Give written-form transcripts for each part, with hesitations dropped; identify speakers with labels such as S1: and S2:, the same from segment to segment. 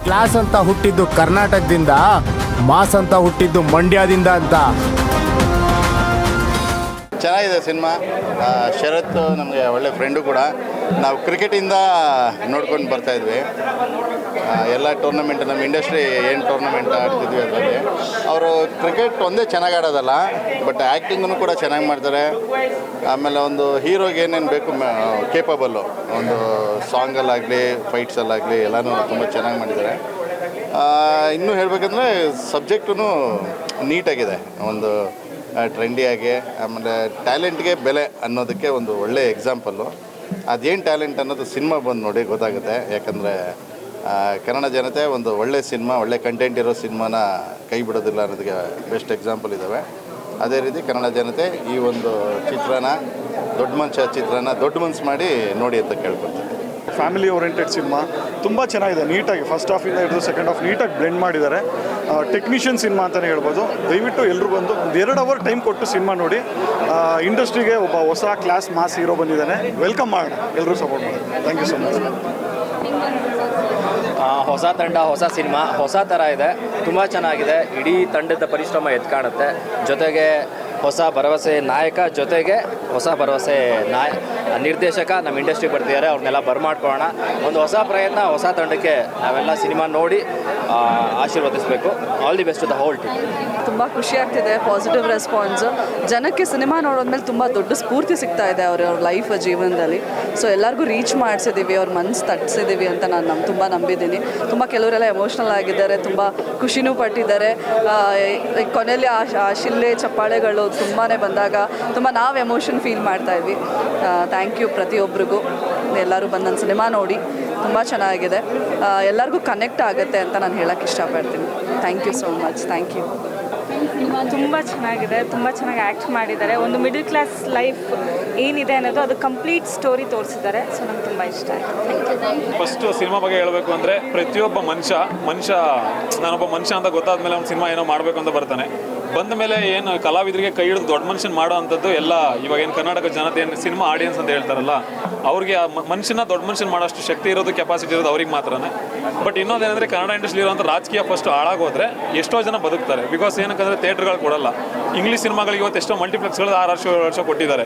S1: Class ಅಂತ ಹುಟ್ಟಿದ್ದು ಕರ್ನಾಟಕದಿಂದ, ಮಾಸ್ ಅಂತ ಹುಟ್ಟಿದ್ದು ಮಂಡ್ಯದಿಂದ ಅಂತ.
S2: ಚೆನ್ನಾಗಿದೆ ಸಿನಿಮಾ. ಶರತ್ ನಮಗೆ ಒಳ್ಳೆ ಫ್ರೆಂಡು ಕೂಡ. ನಾವು ಕ್ರಿಕೆಟಿಂದ ನೋಡ್ಕೊಂಡು ಬರ್ತಾಯಿದ್ವಿ. ಎಲ್ಲ ಟೂರ್ನಮೆಂಟ್ ನಮ್ಮ ಇಂಡಸ್ಟ್ರಿ ಏನು ಟೂರ್ನಮೆಂಟ್ ಆಡ್ತಿದ್ವಿ ಅದರಲ್ಲಿ ಅವರು ಕ್ರಿಕೆಟ್ ಒಂದೇ ಚೆನ್ನಾಗಿ ಆಡೋದಲ್ಲ, ಬಟ್ ಆ್ಯಕ್ಟಿಂಗೂ ಕೂಡ ಚೆನ್ನಾಗಿ ಮಾಡ್ತಾರೆ. ಆಮೇಲೆ ಒಂದು ಹೀರೋಗೆ ಏನೇನು ಬೇಕು ಕೇಪಬಲ್ಲು, ಒಂದು ಸಾಂಗಲ್ಲಾಗಲಿ ಫೈಟ್ಸಲ್ಲಾಗಲಿ ಎಲ್ಲನೂ ತುಂಬ ಚೆನ್ನಾಗಿ ಮಾಡಿದ್ದಾರೆ. ಇನ್ನೂ ಹೇಳಬೇಕಂದ್ರೆ ಸಬ್ಜೆಕ್ಟೂ ನೀಟಾಗಿದೆ, ಒಂದು ಟ್ರೆಂಡಿಯಾಗಿ. ಆಮೇಲೆ ಟ್ಯಾಲೆಂಟ್ಗೆ ಬೆಲೆ ಅನ್ನೋದಕ್ಕೆ ಒಂದು ಒಳ್ಳೆಯ ಎಕ್ಸಾಂಪಲ್ಲು. ಅದೇನು ಟ್ಯಾಲೆಂಟ್ ಅನ್ನೋದು ಸಿನಿಮಾ ಬಂದು ನೋಡಿ ಗೊತ್ತಾಗುತ್ತೆ. ಯಾಕಂದರೆ ಕನ್ನಡ ಜನತೆ ಒಂದು ಒಳ್ಳೆ ಸಿನಿಮಾ, ಒಳ್ಳೆ ಕಂಟೆಂಟ್ ಇರೋ ಸಿನಿಮಾನ ಕೈ ಬಿಡೋದಿಲ್ಲ ಅನ್ನೋದಕ್ಕೆ ಬೆಸ್ಟ್ ಎಕ್ಸಾಂಪಲ್ ಇದ್ದಾವೆ. ಅದೇ ರೀತಿ ಕನ್ನಡ ಜನತೆ ಈ ಒಂದು ಚಿತ್ರನ ದೊಡ್ಡ ಮನಸ್ಸು ಮಾಡಿ ನೋಡಿ ಅಂತ ಕೇಳ್ಕೊಳ್ತಾರೆ.
S3: ಫ್ಯಾಮಿಲಿ ಓರಿಯೆಂಟೆಡ್ ಸಿನಿಮಾ ತುಂಬ ಚೆನ್ನಾಗಿದೆ. ನೀಟಾಗಿ ಫಸ್ಟ್ ಹಾಫಿಂದ ಹಿಡಿದು ಸೆಕೆಂಡ್ ಹಾಫ್ ನೀಟಾಗಿ ಬ್ಲೆಂಡ್ ಮಾಡಿದ್ದಾರೆ. ಟೆಕ್ನಿಷಿಯನ್ ಸಿನಿಮಾ ಅಂತಲೇ ಹೇಳ್ಬೋದು. ದಯವಿಟ್ಟು ಎಲ್ಲರೂ ಬಂದು ಒಂದು 2 ಅವರ್ ಟೈಮ್ ಕೊಟ್ಟು ಸಿನಿಮಾ ನೋಡಿ. ಇಂಡಸ್ಟ್ರಿಗೆ ಒಬ್ಬ ಹೊಸ ಕ್ಲಾಸ್ ಮಾಸ್ ಹೀರೋ ಬಂದಿದ್ದಾನೆ, ವೆಲ್ಕಮ್ ಮಾಡೋಣ, ಎಲ್ಲರೂ ಸಪೋರ್ಟ್ ಮಾಡಿ. Thank you so much.
S4: ಹೊಸ ತಂಡ, ಹೊಸ ಸಿನಿಮಾ, ಹೊಸ ಥರ ಇದೆ, ತುಂಬ ಚೆನ್ನಾಗಿದೆ. ಇಡೀ ತಂಡದ ಪರಿಶ್ರಮ ಎದ್ದು ಕಾಣುತ್ತೆ. ಜೊತೆಗೆ ಹೊಸ ಭರವಸೆ ನಾಯಕ, ಜೊತೆಗೆ ಹೊಸ ಭರವಸೆ ನಿರ್ದೇಶಕ ನಮ್ಮ ಇಂಡಸ್ಟ್ರಿಗೆ ಬರ್ತಿದ್ದಾರೆ. ಅವ್ರನ್ನೆಲ್ಲ ಬರ್ಮಾಡ್ಕೊಳ್ಳೋಣ. ಒಂದು ಹೊಸ ಪ್ರಯತ್ನ, ಹೊಸ ತಂಡಕ್ಕೆ ನಾವೆಲ್ಲ ಸಿನಿಮಾ ನೋಡಿ ಆಶೀರ್ವದಿಸಬೇಕು. All the best to the whole team.
S5: ತುಂಬ ಖುಷಿ ಆಗ್ತಿದೆ, ಪಾಸಿಟಿವ್ ರೆಸ್ಪಾನ್ಸು. ಜನಕ್ಕೆ ಸಿನಿಮಾ ನೋಡೋದ್ಮೇಲೆ ತುಂಬ ದೊಡ್ಡ ಸ್ಫೂರ್ತಿ ಸಿಗ್ತಾ ಇದೆ ಅವ್ರ ಲೈಫ್ ಜೀವನದಲ್ಲಿ. ಸೊ ಎಲ್ಲರಿಗೂ ರೀಚ್ ಮಾಡಿಸಿದ್ದೀವಿ, ಅವ್ರ ಮನಸ್ಸು ತಟ್ಟಿಸಿದ್ದೀವಿ ಅಂತ ನಾನು ತುಂಬ ನಂಬಿದ್ದೀನಿ. ತುಂಬ ಕೆಲವರೆಲ್ಲ ಎಮೋಷ್ನಲ್ ಆಗಿದ್ದಾರೆ, ತುಂಬ ಖುಷಿನೂ ಪಟ್ಟಿದ್ದಾರೆ. ಕೊನೆಯಲ್ಲಿ ಆ ಶಿಲ್ಲೆ ಚಪ್ಪಾಳೆಗಳು ತುಂಬಾ ಬಂದಾಗ ತುಂಬ ನಾವು ಎಮೋಷನ್ ಫೀಲ್ ಮಾಡ್ತಾಯಿದ್ವಿ. ಥ್ಯಾಂಕ್ ಯು ಪ್ರತಿಯೊಬ್ಬರಿಗೂ. ಎಲ್ಲರೂ ಬಂದು ನನ್ನ ಸಿನಿಮಾ ನೋಡಿ, ತುಂಬ ಚೆನ್ನಾಗಿದೆ, ಎಲ್ಲರಿಗೂ ಕನೆಕ್ಟ್ ಆಗುತ್ತೆ ಅಂತ ನಾನು ಹೇಳೋಕ್ಕೆ ಇಷ್ಟಪಡ್ತೀನಿ. Thank you so much. Thank you.
S6: ತುಂಬ ಚೆನ್ನಾಗಿದೆ, ತುಂಬ ಚೆನ್ನಾಗಿ ಆ್ಯಕ್ಟ್ ಮಾಡಿದ್ದಾರೆ. ಒಂದು ಮಿಡಲ್ ಕ್ಲಾಸ್ ಲೈಫ್ ಏನಿದೆ ಅನ್ನೋದು ಅದು ಕಂಪ್ಲೀಟ್ ಸ್ಟೋರಿ ತೋರಿಸಿದ್ದಾರೆ. ಸೊ ನಂಗೆ ತುಂಬ ಇಷ್ಟ ಆಯಿತು.
S7: ಫಸ್ಟು ಸಿನಿಮಾ ಬಗ್ಗೆ ಹೇಳಬೇಕು ಅಂದರೆ ಪ್ರತಿಯೊಬ್ಬ ಮನುಷ್ಯ ನಾನೊಬ್ಬ ಮನುಷ್ಯ ಅಂತ ಗೊತ್ತಾದ ಮೇಲೆ ಅವ್ನು ಸಿನಿಮಾ ಏನೋ ಮಾಡಬೇಕು ಅಂತ ಬರ್ತಾನೆ. ಬಂದ ಮೇಲೆ ಏನು ಕಲಾವಿದರಿಗೆ ಕೈ ಹಿಡಿದು ದೊಡ್ಡ ಮನುಷ್ಯನ ಮಾಡೋ ಅಂಥದ್ದು ಎಲ್ಲ ಇವಾಗ ಏನು ಕರ್ನಾಟಕ ಜನತೆ ಏನು ಸಿನಿಮಾ ಆಡಿಯನ್ಸ್ ಅಂತ ಹೇಳ್ತಾರಲ್ಲ, ಅವ್ರಿಗೆ ಆ ಮನುಷ್ಯನ ದೊಡ್ಡ ಮನುಷ್ಯನ ಮಾಡೋಷ್ಟು ಶಕ್ತಿ ಇರೋದು, ಕೆಪಾಸಿಟಿ ಇರೋದು ಅವ್ರಿಗೆ ಮಾತ್ರನೇ. ಬಟ್ ಇನ್ನೊಂದೇನೆಂದರೆ ಕನ್ನಡ ಇಂಡಸ್ಟ್ರಿ ಇರುವಂಥ ರಾಜಕೀಯ ಫಸ್ಟ್ ಹಾಳಾಗೋದ್ರೆ ಎಷ್ಟೋ ಜನ ಬದುಕ್ತಾರೆ. ಬಿಕಾಸ್ ಏನಕ್ಕಂದರೆ ಥಿಯೇಟ್ರ್ಗಳು ಕೊಡಲ್ಲ. ಇಂಗ್ಲೀಷ್ ಸಿನಿಮಾಗಳಿಗೆ ಇವತ್ತು ಎಷ್ಟೋ ಮಲ್ಟಿಪ್ಲೆಕ್ಸ್ಗಳು 6 ವರ್ಷ ಕೊಟ್ಟಿದ್ದಾರೆ.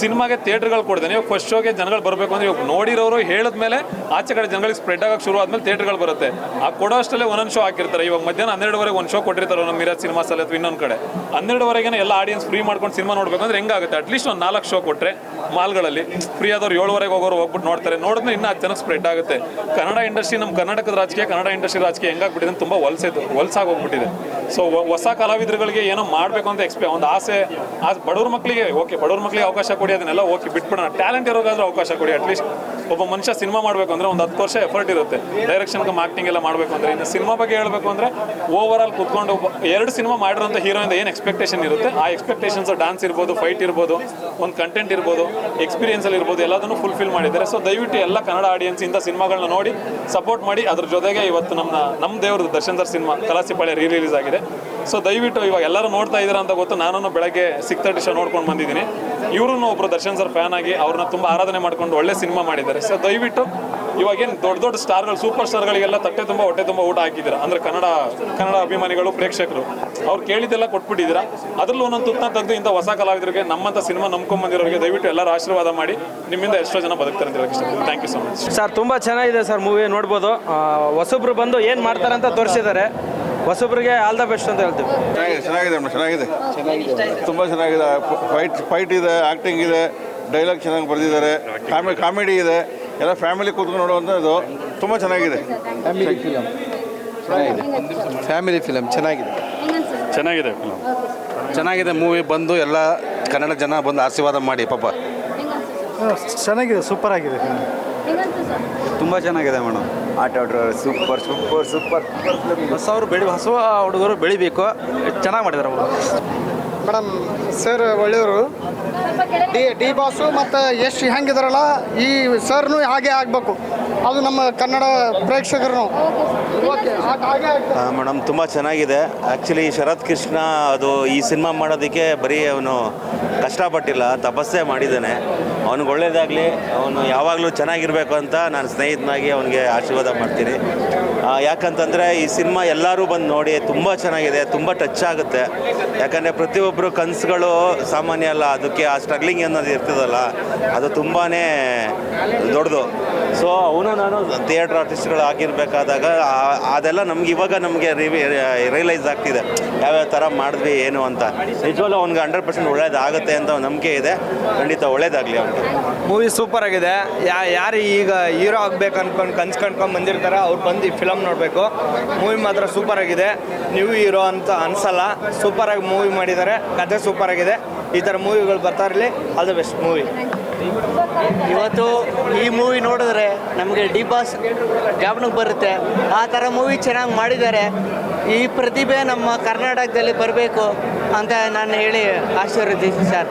S7: ಸಿನಿಮಾಗೆ ಥಿಯೇಟ್ರ್ಗಳು ಕೊಡ್ದೇನೆ ಇವಾಗ ಫಸ್ಟ್ ಶೋಗೆ ಜನಗಳು ಬರಬೇಕು ಅಂದರೆ ಇವಾಗ ನೋಡಿರೋರು ಹೇಳಿದ್ಮೇಲೆ ಆಚೆ ಕಡೆ ಜನಗಳಿಗೆ ಸ್ಪ್ರೆಡ್ ಆಗೋಕ್ಕೆ ಶುರು ಆದಮೇಲೆ ಥಿಯೇಟ್ರ್ಗಳು ಬರುತ್ತೆ. ಆ ಕೊಡೋ ಅಷ್ಟಲ್ಲೇ ಒಂದೊಂದು ಶೋ ಹಾಕಿರ್ತಾರೆ. ಇವಾಗ ಮಧ್ಯಾಹ್ನ 12ವರೆಗೆ ಒಂದು ಶೋ ಕೊಟ್ಟಿರ್ತಾರೆ ನಮ್ಮ ಮಿರಾಜ್ ಸಿನಿಮಾಸಲ್ಲಿ ಅಥವಾ ಇನ್ನೊಂದು ಕಡೆ. 12ವರೆಗೆ ಎಲ್ಲ ಆಡಿಯನ್ಸ್ ಫ್ರೀ ಮಾಡ್ಕೊಂಡು ಸಿನಿಮಾ ನೋಡಬೇಕು ಅಂದರೆ ಹೆಂಗಾಗುತ್ತೆ? ಅಟ್ಲೀಸ್ಟ್ ಒಂದು 4 ಶೋ ಕೊಟ್ಟರೆ ಮಾಲ್ಗಳಲ್ಲಿ ಫ್ರೀ ಆದವ್ರು 7ವರೆಗೆ ಹೋಗೋರು ಹೋಗ್ಬಿಟ್ಟು ನೋಡ್ತಾರೆ. ನೋಡಿದ್ರೆ ಇನ್ನೂ 10 ಜನಕ್ಕೆ ಸ್ಪ್ರೆಡ್ ಆಗುತ್ತೆ. ಕನ್ನಡ ಇಂಡಸ್ಟ್ರಿ, ನಮ್ಮ ಕರ್ನಾಟಕದ ರಾಜಕೀಯ, ಕನ್ನಡ ಇಂಡಸ್ಟ್ರಿ ರಾಜಕೀಯ ಹೆಂಗಾಗ್ಬಿಟ್ಟಿದೆ, ತುಂಬ ವಲಸಾಗೋಗ್ಬಿಟ್ಟಿದೆ. ಸೊ ಹೊಸ ಕಲಾವಿದರುಗಳಿಗೆ ಏನೋ ಮಾಡಬೇಕು ಅಂತ ಒಂದು ಆಸೆ. ಬಡವ್ರ ಮಕ್ಕಳಿಗೆ ಓಕೆ, ಬಡವ್ರ ಮಕ್ಕಳಿಗೆ ಅವಕಾಶ ಕೊಡಿ, ಅದನ್ನೆಲ್ಲ ಓಕೆ ಬಿಟ್ಬಿಡೋಣ. ಟ್ಯಾಲೆಂಟ್ ಇರೋಗಾದ್ರೆ ಅವಕಾಶ ಕೊಡಿ. ಅಟ್ಲೀಸ್ಟ್ ಒಬ್ಬ ಮನುಷ್ಯ ಸಿನಿಮಾ ಮಾಡಬೇಕು ಅಂದರೆ ಒಂದು 10 ವರ್ಷ ಎಫರ್ಟ್ ಇರುತ್ತೆ. ಡೈರೆಕ್ಷನ್ಗೆ ಆ್ಯಕ್ಟಿಂಗ್ ಎಲ್ಲ ಮಾಡಬೇಕು ಅಂದರೆ. ಇನ್ನು ಸಿನಿಮಾ ಬಗ್ಗೆ ಹೇಳಬೇಕು ಅಂದರೆ ಓವರ್ ಆಲ್ ಕುತ್ಕೊಂಡು 2 ಸಿನಿಮಾ ಮಾಡಿರೋಂಥ ಹೀರೋಯಿಂದ ಏನು ಎಕ್ಸ್ಪೆಕ್ಟೇಷನ್ ಇರುತ್ತೆ, ಆ ಎಕ್ಸ್ಪೆಕ್ಟೇಷನ್ಸ್ ಡಾನ್ಸ್ ಇರ್ಬೋದು, ಫೈಟ್ ಇರ್ಬೋದು, ಒಂದು ಕಂಟೆಂಟ್ ಇರ್ಬೋದು, ಎಕ್ಸ್ಪೀರಿಯನ್ಸಲ್ಲಿ ಇರ್ಬೋದು, ಎಲ್ಲದನ್ನು ಫುಲ್ಫಿಲ್ ಮಾಡಿದ್ದಾರೆ. ಸೊ ದಯವಿಟ್ಟು ಎಲ್ಲ ಕನ್ನಡ ಆಡಿಯನ್ಸ್ ಇಂಥ ಸಿನಿಮಾಗಳನ್ನ ನೋಡಿ ಸಪೋರ್ಟ್ ಮಾಡಿ. ಅದ್ರ ಜೊತೆಗೆ ಇವತ್ತು ನಮ್ಮ ದೇವ್ರದ್ದು Darshan sir cinema Kalasipalya release ಆಗಿದೆ. ಸೊ ದಯವಿಟ್ಟು ಇವಾಗ ಎಲ್ಲರೂ ನೋಡ್ತಾ ಇದ್ದೀರಾ ಅಂತ ಗೊತ್ತು. ನಾನು ಬೆಳಗ್ಗೆ 6:30 ಶೋ ನೋಡ್ಕೊಂಡು ಬಂದಿದ್ದೀನಿ. ಇವರು ಒಬ್ಬರು ದರ್ಶನ್ ಸರ್ ಫ್ಯಾನ್ ಆಗಿ ಅವ್ರನ್ನ ತುಂಬ ಆರಾಧನೆ ಮಾಡ್ಕೊಂಡು ಒಳ್ಳೆ ಸಿನಿಮಾ ಮಾಡಿದ್ದಾರೆ. ಸೊ ದಯವಿಟ್ಟು ಇವಾಗೇನು ದೊಡ್ಡ ಸ್ಟಾರ್ಗಳು, ಸೂಪರ್ ಸ್ಟಾರ್ಗಳಿಗೆಲ್ಲ ಹೊಟ್ಟೆ ತುಂಬ ಊಟ ಹಾಕಿದ್ದೀರಾ ಅಂದರೆ ಕನ್ನಡ ಅಭಿಮಾನಿಗಳು, ಪ್ರೇಕ್ಷಕರು ಅವ್ರು ಕೇಳಿದ್ದೆಲ್ಲ ಕೊಟ್ಬಿಟ್ಟಿದ್ದೀರಾ. ಅದರಲ್ಲೂ ಒಂದೊಂದು ತುತ್ತ ತೆಗೆದು ಇಂಥ ಹೊಸ ಕಲಾವಿದರಿಗೆ, ನಮ್ಮಂಥ ಸಿನಿಮಾ ನಂಬ್ಕೊಂಡ್ಬಂದಿರೋರಿಗೆ ದಯವಿಟ್ಟು ಎಲ್ಲರೂ ಆಶೀರ್ವಾದ ಮಾಡಿ. ನಿಮ್ಮಿಂದ ಎಷ್ಟೋ ಜನ ಬದುಕ್ತಾರೆ ಅಂತ ಹೇಳಕ್ಕೆ ಇಷ್ಟಪಡ್ತೀನಿ. Thank you so much
S8: sir. ತುಂಬ ಚೆನ್ನಾಗಿದೆ ಸರ್ ಮೂವಿ, ನೋಡ್ಬೋದು. ಹೊಸಬ್ರು ಬಂದು ಏನು ಮಾಡ್ತಾರೆ ಅಂತ ತೋರಿಸಿದ್ದಾರೆ. ಹೊಸಬ್ರಿಗೆ ಆಲ್ ದ ಬೆಸ್ಟ್ ಅಂತ ಹೇಳ್ತೀವಿ.
S2: ಚೆನ್ನಾಗಿದೆ ತುಂಬ ಚೆನ್ನಾಗಿದೆ. ಫೈಟ್ ಇದೆ, ಆ್ಯಕ್ಟಿಂಗ್ ಇದೆ, ಡೈಲಾಗ್ ಚೆನ್ನಾಗಿ ಬರೆದಿದ್ದಾರೆ, ಕಾಮಿಡಿ ಇದೆ. ಎಲ್ಲ ಫ್ಯಾಮಿಲಿ ಕೂತ್ಕೊಂಡು ನೋಡುವಂಥದ್ದು ತುಂಬ ಚೆನ್ನಾಗಿದೆ.
S1: ಫ್ಯಾಮಿಲಿ ಫಿಲಮ್ ಚೆನ್ನಾಗಿದೆ ಮೂವಿ. ಬಂದು ಎಲ್ಲ ಕನ್ನಡ ಜನ ಬಂದು ಆಶೀರ್ವಾದ ಮಾಡಿ ಪಾಪ.
S3: ಚೆನ್ನಾಗಿದೆ, ಸೂಪರ್ ಆಗಿದೆ.
S1: ತುಂಬ ಚೆನ್ನಾಗಿದೆ ಮೇಡಮ್.
S2: ಆಟ ಸೂಪರ್.
S8: ಹೊಸ ಹುಡುಗರು ಬೆಳಿಬೇಕು. ಚೆನ್ನಾಗಿ ಮಾಡಿದ್ದಾರೆ ಅವರು.
S9: ಮೇಡಮ್ ಸರ್ ಒಳ್ಳೆಯವರು. ಡಿ ಬಾಸು ಮತ್ತು ಯಶ್ ಹೆಂಗಿದಾರಲ್ಲ, ಈ ಸರ್ನು ಹಾಗೆ ಆಗಬೇಕು. ಅದು ನಮ್ಮ ಕನ್ನಡ ಪ್ರೇಕ್ಷಕರು
S10: ಮೇಡಮ್ ತುಂಬ ಚೆನ್ನಾಗಿದೆ. ಆ್ಯಕ್ಚುಲಿ ಶರತ್ ಕೃಷ್ಣ ಅದು ಈ ಸಿನಿಮಾ ಮಾಡೋದಕ್ಕೆ ಬರೀ ಅವನು ಕಷ್ಟಪಟ್ಟಿಲ್ಲ, ತಪಸ್ಸೆ ಮಾಡಿದ್ದಾನೆ. ಅವ್ನಿಗೆ ಒಳ್ಳೇದಾಗಲಿ, ಅವನು ಯಾವಾಗಲೂ ಚೆನ್ನಾಗಿರಬೇಕು ಅಂತ ನಾನು ಸ್ನೇಹಿತನಾಗಿ ಅವನಿಗೆ ಆಶೀರ್ವಾದ ಮಾಡ್ತೀನಿ. ಯಾಕಂತಂದರೆ ಈ ಸಿನಿಮಾ ಎಲ್ಲರೂ ಬಂದು ನೋಡಿ ತುಂಬ ಚೆನ್ನಾಗಿದೆ, ತುಂಬ ಟಚ್ ಆಗುತ್ತೆ. ಯಾಕಂದರೆ ಪ್ರತಿಯೊಬ್ಬರು ಕನಸುಗಳು ಸಾಮಾನ್ಯ ಅಲ್ಲ, ಅದಕ್ಕೆ ಆ ಸ್ಟ್ರಗ್ಲಿಂಗ್ ಅನ್ನೋದು ಇರ್ತದಲ್ಲ, ಅದು ತುಂಬಾ ದೊಡ್ಡದು. ಸೊ ಅವನು ನಾನು ಥಿಯೇಟ್ರ್ ಆರ್ಟಿಸ್ಟ್ಗಳು ಆಗಿರಬೇಕಾದಾಗ ಅದೆಲ್ಲ ನಮಗೆ ರಿಯಲೈಸ್ ಆಗ್ತಿದೆ ಯಾವ್ಯಾವ ಥರ ಮಾಡಿದ್ವಿ ಏನು ಅಂತ. ನಿಜವಾಗ್ಲೂ ಅವ್ನಿಗೆ 100% ಒಳ್ಳೇದಾಗುತ್ತೆ ಅಂತ ನಂಬಿಕೆ ಇದೆ. ಖಂಡಿತ ಒಳ್ಳೇದಾಗಲಿ ಅವ್ನಿಗೆ.
S8: ಮೂವಿ ಸೂಪರ್ ಆಗಿದೆ. ಯಾರು ಈಗ ಹೀರೋ ಆಗಬೇಕು ಅನ್ಕೊಂಡು ಕನ್ಸ್ಕೊಂಡು ಬಂದಿರ್ತಾರೆ ಅವ್ರು ಬಂದು ಈ ಫಿಲಮ್ ನೋಡಬೇಕು. ಮೂವಿ ಮಾತ್ರ ಸೂಪರ್ ಆಗಿದೆ. ನ್ಯೂ ಹೀರೋ ಅಂತ ಅನ್ಸಲ್ಲ, ಸೂಪರಾಗಿ ಮೂವಿ ಮಾಡಿದ್ದಾರೆ. ಕಥೆ ಸೂಪರ್ ಆಗಿದೆ. ಈ ಥರ ಮೂವಿಗಳು ಬರ್ತಾ ಇರಲಿ. All the best movie.
S11: ಇವತ್ತು ಈ ಮೂವಿ ನೋಡಿದ್ರೆ ನಮಗೆ ಡಿ ಬಾಸ್ ಜ್ಞಾಪನಕ್ಕೆ ಬರುತ್ತೆ. ಆ ಥರ ಮೂವಿ ಚೆನ್ನಾಗಿ ಮಾಡಿದ್ದಾರೆ. ಈ ಪ್ರತಿಭೆ ನಮ್ಮ ಕರ್ನಾಟಕದಲ್ಲಿ ಬರಬೇಕು ಅಂತ ನಾನು ಹೇಳಿ ಆಶೀರ್ವದಿಸಿ ಸರ್.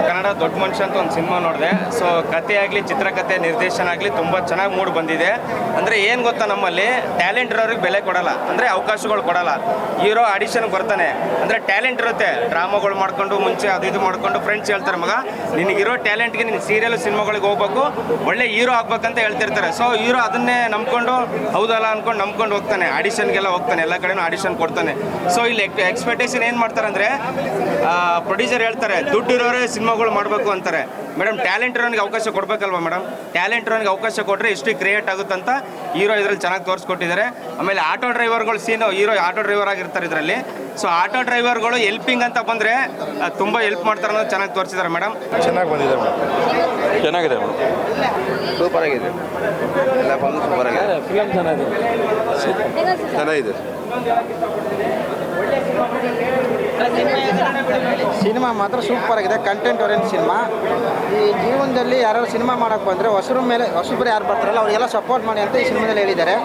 S8: ಕನ್ನಡ ದೊಡ್ಡ ಮನುಷ್ಯ ಅಂತ ಒಂದು ಸಿನಿಮಾ ನೋಡಿದೆ. ಸೊ ಕಥೆ ಆಗಲಿ, ಚಿತ್ರಕಥೆ, ನಿರ್ದೇಶನ ಆಗಲಿ ತುಂಬ ಚೆನ್ನಾಗಿ ಮೂಡಿ ಬಂದಿದೆ. ಅಂದರೆ ಏನು ಗೊತ್ತಾ, ನಮ್ಮಲ್ಲಿ ಟ್ಯಾಲೆಂಟ್ ಇರೋರಿಗೆ ಬೆಲೆ ಕೊಡಲ್ಲ, ಅಂದರೆ ಅವಕಾಶಗಳು ಕೊಡಲ್ಲ. ಹೀರೋ ಆಡಿಷನ್ಗೆ ಬರ್ತಾನೆ ಅಂದರೆ ಟ್ಯಾಲೆಂಟ್ ಇರುತ್ತೆ. ಡ್ರಾಮಾಗಳು ಮಾಡ್ಕೊಂಡು ಮುಂಚೆ ಅದು ಇದು ಮಾಡ್ಕೊಂಡು ಫ್ರೆಂಡ್ಸ್ ಹೇಳ್ತಾರೆ, ಮಗ ನಿನಗಿರೋ ಟ್ಯಾಲೆಂಟ್ಗೆ ನೀನು ಸೀರಿಯಲ್ ಸಿನಿಮಾಗಳಿಗೆ ಹೋಗ್ಬೇಕು, ಒಳ್ಳೆ ಹೀರೋ ಆಗ್ಬೇಕಂತ ಹೇಳ್ತಿರ್ತಾರೆ. ಸೊ ಹೀರೋ ಅದನ್ನೇ ನಂಬ್ಕೊಂಡು ಹೌದಲ್ಲ ಅಂದ್ಕೊಂಡು ನಂಬ್ಕೊಂಡು ಹೋಗ್ತಾನೆ, ಆಡಿಷನ್ಗೆಲ್ಲ ಹೋಗ್ತಾನೆ, ಎಲ್ಲ ಕಡೆನೂ ಆಡಿಷನ್ ಕೊಡ್ತಾನೆ. ಸೊ ಇಲ್ಲಿ ಎಕ್ಸ್ಪೆಕ್ಟೇಷನ್ ಏನು ಮಾಡ್ತಾರೆ ಅಂದರೆ, ಪ್ರೊಡ್ಯೂಸರ್ ಹೇಳ್ತಾರೆ ದುಡ್ಡು ಇರೋರೇ ಸಿನಿಮಾಗಳು ಮಾಡಬೇಕು ಅಂತಾರೆ. ಮೇಡಮ್ ಟ್ಯಾಲೆಂಟ್ ಇರೋನಿಗೆ ಅವಕಾಶ ಕೊಡಬೇಕಲ್ವ ಮೇಡಮ್? ಟ್ಯಾಲೆಂಟ್ ಇರೋನಿಗೆ ಅವಕಾಶ ಕೊಟ್ಟರೆ ಇಷ್ಟು ಕ್ರಿಯೇಟ್ ಆಗುತ್ತಂತ ಹೀರೋ ಇದರಲ್ಲಿ ಚೆನ್ನಾಗಿ ತೋರಿಸ್ಕೊಟ್ಟಿದ್ದಾರೆ. ಆಮೇಲೆ ಆಟೋ ಡ್ರೈವರ್ಗಳು ಸೀನು, ಹೀರೋ ಆಟೋ ಡ್ರೈವರ್ ಆಗಿರ್ತಾರೆ ಇದರಲ್ಲಿ. ಸೊ ಆಟೋ ಡ್ರೈವರ್ಗಳು ಹೆಲ್ಪಿಂಗ್ ಅಂತ ಬಂದರೆ ತುಂಬ ಹೆಲ್ಪ್ ಮಾಡ್ತಾರೆ ಅನ್ನೋದು ಚೆನ್ನಾಗಿ ತೋರಿಸಿದ್ದಾರೆ ಮೇಡಮ್.
S3: ಚೆನ್ನಾಗಿ ಬಂದಿದೆ ಮೇಡಮ್.
S7: ಚೆನ್ನಾಗಿದೆ
S10: ಸೂಪರ್ ಆಗಿದೆ. ಎಲ್ಲ ಬಂದು ಸೂಪರ್ ಆಗಿದೆ.
S7: ಫಿಲಮ್ ಚೆನ್ನಾಗಿದೆ.
S11: ಸಿನಿಮಾ ಮಾತ್ರ ಸೂಪರ್ ಆಗಿದೆ. Content orient cinema. ಈ ಜೀವನದಲ್ಲಿ ಯಾರು ಸಿನಿಮಾ ಮಾಡೋಕ್ಕೆ ಬಂದರೆ ಹೊಸಬ್ರು ಯಾರು ಬರ್ತಾರಲ್ಲ ಅವರಿಗೆಲ್ಲ ಸಪೋರ್ಟ್ ಮಾಡಿ ಅಂತ ಈ ಸಿನಿಮಾದಲ್ಲಿ ಹೇಳಿದ್ದಾರೆ.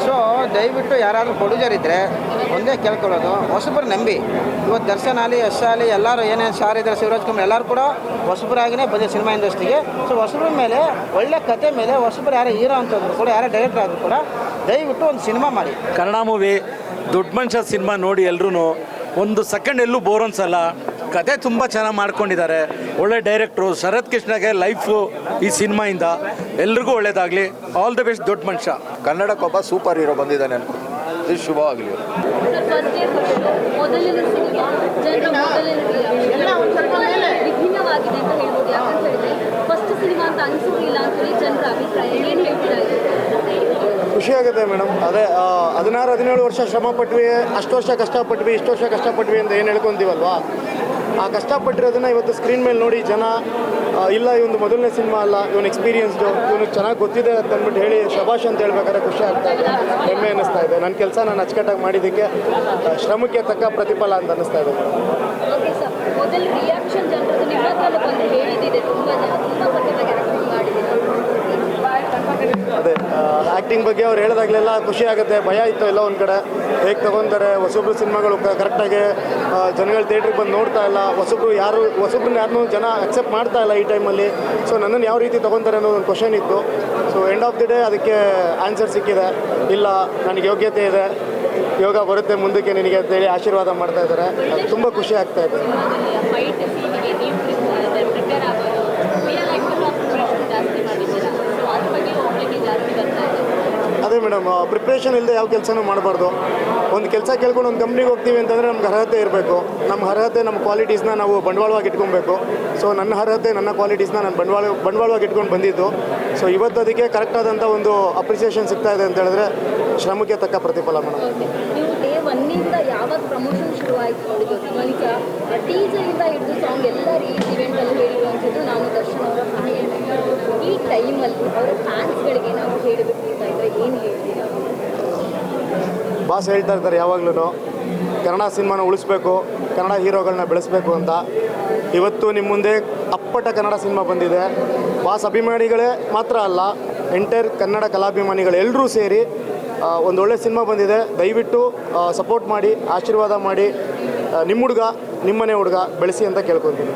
S11: ಸೊ ದಯವಿಟ್ಟು ಯಾರಾದರೂ ಪ್ರೊಡ್ಯೂಸರ್ ಇದ್ದರೆ ಒಂದೇ ಕೇಳ್ಕೊಳ್ಳೋದು, ಹೊಸಬ್ರು ನಂಬಿ. ಇವತ್ತು ದರ್ಶನ್ ಆಗಲಿ, ಯಶ್ ಆಗಲಿ, ಎಲ್ಲರೂ ಏನೇನು ಸ್ಟಾರ್ ಇದ್ದಾರೆ, ಶಿವರಾಜ್ ಕುಮಾರ್ ಎಲ್ಲರೂ ಕೂಡ ಹೊಸಬ್ರಾಗಿನೇ ಬಂದಿದೆ ಸಿನಿಮಾ ಇಂಡಸ್ಟ್ರಿಗೆ. ಸೊ ಹೊಸಬ್ರ ಮೇಲೆ, ಒಳ್ಳೆ ಕತೆ ಮೇಲೆ, ಹೊಸಬ್ರು ಯಾರೇ ಹೀರೋ ಅಂತಂದ್ರು ಕೂಡ, ಯಾರೇ ಡೈರೆಕ್ಟರ್ ಆದರೂ ಕೂಡ ದಯವಿಟ್ಟು ಒಂದು ಸಿನಿಮಾ ಮಾಡಿ.
S8: ಕನ್ನಡ ಮೂವಿ ದೊಡ್ಡ ಮನುಷ್ಯ ಸಿನಿಮಾ ನೋಡಿ ಎಲ್ಲರೂ ಒಂದು ಸೆಕೆಂಡ್ ಎಲ್ಲೂ ಬೋರ್ ಅನ್ಸಲ್ಲ. ಕತೆ ತುಂಬ ಚೆನ್ನಾಗಿ ಮಾಡ್ಕೊಂಡಿದ್ದಾರೆ. ಒಳ್ಳೆ ಡೈರೆಕ್ಟ್ರು ಶರತ್ ಕೃಷ್ಣಗೆ ಲೈಫು ಈ ಸಿನಿಮಾಯಿಂದ ಎಲ್ರಿಗೂ ಒಳ್ಳೇದಾಗಲಿ. ಆಲ್ ದಿ ಬೆಸ್ಟ್ ದೊಡ್ಡ ಮನುಷ್ಯ.
S1: ಕನ್ನಡಕ್ಕೊಬ್ಬ ಸೂಪರ್ ಹೀರೋ ಬಂದಿದ್ದಾನೆ ಅನ್ಕೊ, ಇದು ಶುಭವಾಗಲಿ.
S12: ವಿಭಿನ್ನವಾಗಿದೆ ಅಂತ ಹೇಳ್ಬೋದು. ಯಾಕಂತ ಹೇಳಿದ್ರೆ ಫಸ್ಟ್ ಸಿನಿಮಾ ಅಂತ ಅನಿಸೋದಿಲ್ಲ ಅಂತ ಹೇಳಿ ಜನರ ಅಭಿಪ್ರಾಯ. ಏನು ಹೇಳ್ತೀರಾ?
S3: ಖುಷಿಯಾಗುತ್ತೆ ಮೇಡಮ್. ಅದೇ 16-17 ವರ್ಷ ಶ್ರಮ ಪಟ್ವಿ, ಅಷ್ಟು ವರ್ಷ ಕಷ್ಟಪಟ್ವಿ, ಇಷ್ಟು ವರ್ಷ ಕಷ್ಟಪಟ್ವಿ ಅಂತ ಏನು ಹೇಳ್ಕೊತೀವಲ್ವಾ, ಆ ಕಷ್ಟಪಟ್ಟಿರೋದನ್ನ ಇವತ್ತು ಸ್ಕ್ರೀನ್ ಮೇಲೆ ನೋಡಿ ಜನ ಇಲ್ಲ ಇವನು ಮೊದಲನೇ ಸಿನಿಮಾ ಅಲ್ಲ, ಇವನು ಎಕ್ಸ್ಪೀರಿಯನ್ಸ್ಡು, ಇವನಿಗೆ ಚೆನ್ನಾಗಿ ಗೊತ್ತಿದೆ ಅಂತ ಅಂದ್ಬಿಟ್ಟು ಹೇಳಿ ಶಬಾಷ್ ಅಂತ ಹೇಳ್ಬೇಕಾದ್ರೆ ಖುಷಿ ಆಗ್ತಾ ಇದೆ, ಹೆಮ್ಮೆ ಅನ್ನಿಸ್ತಾ ಇದೆ. ನನ್ನ ಕೆಲಸ ನಾನು ಅಚ್ಚುಕಟ್ಟಾಗಿ ಮಾಡಿದ್ದಕ್ಕೆ ಶ್ರಮಕ್ಕೆ ತಕ್ಕ ಪ್ರತಿಫಲ ಅಂತ ಅನ್ನಿಸ್ತಾ ಇದೆ.
S12: ಓಕೆ ಸರ್, ಮೊದಲ ರಿಯಾಕ್ಷನ್ ಜನರದ್ದು ನಿಮ್ಮ ಹತ್ರ ಬಂದು ಹೇಳಿದ್ದಿದೆ, ತುಂಬ ಜನ ತುಂಬ ಸಖತ್ತಾಗಿ ಆ್ಯಕ್ಟಿಂಗ್ ಮಾಡಿದ್ದೀವಿ.
S3: ಅದೇ ಆ್ಯಕ್ಟಿಂಗ್ ಬಗ್ಗೆ ಅವ್ರು ಹೇಳಿದಾಗಲೆಲ್ಲ ಖುಷಿ ಆಗುತ್ತೆ. ಭಯ ಇತ್ತು ಎಲ್ಲ ಒಂದು ಕಡೆ, ಹೇಗೆ ತೊಗೊತಾರೆ ಹೊಸಬ್ರು ಸಿನಿಮಾಗಳು ಕರೆಕ್ಟಾಗಿ ಜನಗಳು ಥಿಯೇಟ್ರಿಗೆ ಬಂದು ನೋಡ್ತಾ ಇಲ್ಲ, ಹೊಸಬ್ರನ್ನ ಯಾರನ್ನೂ ಜನ ಅಕ್ಸೆಪ್ಟ್ ಮಾಡ್ತಾ ಇಲ್ಲ ಈ ಟೈಮಲ್ಲಿ. ಸೊ ನನ್ನನ್ನು ಯಾವ ರೀತಿ ತೊಗೊತಾರೆ ಅನ್ನೋದು ಒಂದು ಕ್ವಶನ್ ಇತ್ತು. So end of the day ಅದಕ್ಕೆ ಆನ್ಸರ್ ಸಿಕ್ಕಿದೆ. ಇಲ್ಲ ನನಗೆ ಯೋಗ್ಯತೆ ಇದೆ, ಯೋಗ ಬರುತ್ತೆ ಮುಂದಕ್ಕೆ ನಿನಗೆ ಅಂತೇಳಿ ಆಶೀರ್ವಾದ ಮಾಡ್ತಾ ಇದ್ದಾರೆ. ತುಂಬ ಖುಷಿ ಆಗ್ತಾ ಇದೆ. ಅದೇ ಮೇಡಮ್, ಪ್ರಿಪ್ರೇಷನ್ ಇಲ್ಲದೆ ಯಾವ ಕೆಲಸನೂ ಮಾಡಬಾರ್ದು. ಒಂದು ಕೆಲಸ ಕೇಳ್ಕೊಂಡು ಒಂದು ಕಂಪ್ನಿಗೆ ಹೋಗ್ತೀವಿ ಅಂತಂದರೆ ನಮ್ಗೆ ಅರ್ಹತೆ ಇರಬೇಕು. ನಮ್ಮ ಅರ್ಹತೆ, ನಮ್ಮ ಕ್ವಾಲಿಟೀಸ್ನ ನಾವು ಬಂಡವಾಳವಾಗಿ ಇಟ್ಕೊಬೇಕು. ಸೊ ನನ್ನ ಅರ್ಹತೆ, ನನ್ನ ಕ್ವಾಲಿಟೀಸ್ನ ನಾನು ಬಂಡವಾಳವಾಗಿ ಇಟ್ಕೊಂಡು ಬಂದಿದ್ದು. ಸೊ ಇವತ್ತು ಅದಕ್ಕೆ ಕರೆಕ್ಟಾದಂಥ ಒಂದು ಅಪ್ರಿಸಿಯೇಷನ್ ಸಿಗ್ತಾ ಇದೆ ಅಂತ ಹೇಳಿದ್ರೆ ಶ್ರಮಕ್ಕೆ ತಕ್ಕ ಪ್ರತಿಫಲ ಮೇಡಮ್.
S12: ನೀವು ಡೇ ಒನ್ನಿಂದ ಯಾವಾಗ ಪ್ರಮೋಷನ್ ಶುರುವಾಯಿತು ನೋಡಿದ್ದು, ಈಗ ಟೀಸರಿಂದ ಹಿಡಿದು ಸಾಂಗ್ ಎಲ್ಲರೂ ಈ ಇವೆಂಟಲ್ಲಿ ಹೇಳಿರುವಂಥದ್ದು ನಾವು ದರ್ಶನ್ ಅವರ ಫ್ಯಾನ್. ಈ ಟೈಮಲ್ಲಿ ಅವರ ಫ್ಯಾನ್ಸ್ಗಳಿಗೆ ನಾವು ಹೇಳಿಬಿಟ್ಟಿರ್ತಾ ಇದ್ದರೆ ಏನು ಹೇಳ್ತೀರಾ?
S3: ಬಾಸ್ ಹೇಳ್ತಾ ಇರ್ತಾರೆ ಯಾವಾಗಲೂ ಕನ್ನಡ ಸಿನಿಮಾನ ಉಳಿಸ್ಬೇಕು, ಕನ್ನಡ ಹೀರೋಗಳನ್ನ ಬೆಳೆಸಬೇಕು ಅಂತ. ಇವತ್ತು ನಿಮ್ಮ ಮುಂದೆ ಅಪ್ಪಟ ಕನ್ನಡ ಸಿನಿಮಾ ಬಂದಿದೆ. ಬಾಸ್ ಅಭಿಮಾನಿಗಳೇ ಮಾತ್ರ ಅಲ್ಲ, ಎಂಟೈರ್ ಕನ್ನಡ ಕಲಾಭಿಮಾನಿಗಳು ಎಲ್ಲರೂ ಸೇರಿ ಒಂದೊಳ್ಳೆ ಸಿನಿಮಾ ಬಂದಿದೆ. ದಯವಿಟ್ಟು ಸಪೋರ್ಟ್ ಮಾಡಿ, ಆಶೀರ್ವಾದ ಮಾಡಿ, ನಿಮ್ಮ ಹುಡುಗ, ನಿಮ್ಮನೆ ಹುಡುಗ ಬೆಳೆಸಿ ಅಂತ ಕೇಳ್ಕೊತೀನಿ.